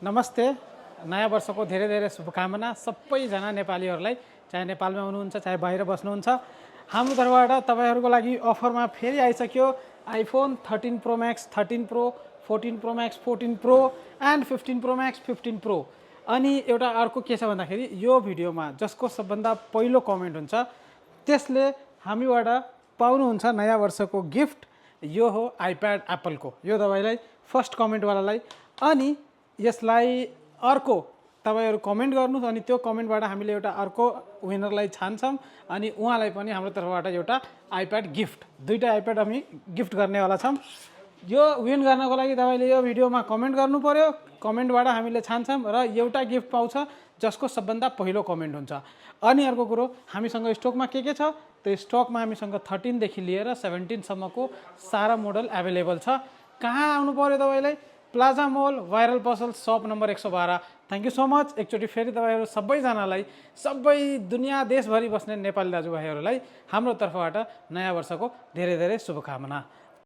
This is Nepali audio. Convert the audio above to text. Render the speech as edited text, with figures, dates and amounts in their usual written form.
नमस्ते। नयाँ वर्षको धेरै धेरै शुभकामना सबैजना नेपालीहरूलाई, चाहे नेपालमा हुनुहुन्छ चाहे बाहिर बस्नुहुन्छ। हाम्रो तर्फबाट तपाईँहरूको लागि अफरमा फेरि आइसक्यो iPhone 13 pro max, 13 pro, 14 pro max, 14 pro and 15 pro max, 15 pro. अनि एउटा अर्को के छ भन्दाखेरि यो भिडियोमा जसको सबभन्दा पहिलो कमेन्ट हुन्छ त्यसले हामीबाट पाउनुहुन्छ नयाँ वर्षको गिफ्ट। यो हो आइप्याड एप्पलको। यो तपाईँलाई फर्स्ट कमेन्टवालालाई। अनि यसलाई अर्को तपाईहरु कमेन्ट गर्नुस् अनि त्यो कमेन्टबाट हामीले एउटा अर्को विनरलाई छान्छौं अनि उहाँलाई पनि हाम्रो तर्फबाट एउटा आइप्याड गिफ्ट, दुईटा आइप्याड हामी गिफ्ट गर्नेवाला छौं। यो विन गर्नको लागि तपाईले यो भिडियोमा कमेन्ट गर्नु पर्यो। कमेन्टबाट हामीले छान्छौं र एउटा गिफ्ट पाउँछ जसको सबभन्दा पहिलो कमेन्ट हुन्छ। अनि अर्को कुरो, हामीसँग स्टकमा के छ? त्यो स्टकमा हामीसँग 13 देखि लिएर 17 सम्मको सारा मोडल अवेलेबल छ। कहाँ आउनु पर्यो तपाईलाई? प्लाजा मल, भाइरल पसल, शप number 112। Thank you so much. एकचोटि फेरि तपाईहरु सबैजनालाई, सबै दुनिया देशभरि बस्ने नेपाली दाजुभाइहरुलाई हाम्रो तर्फबाट नयाँ वर्षको धेरै धेरै शुभकामना।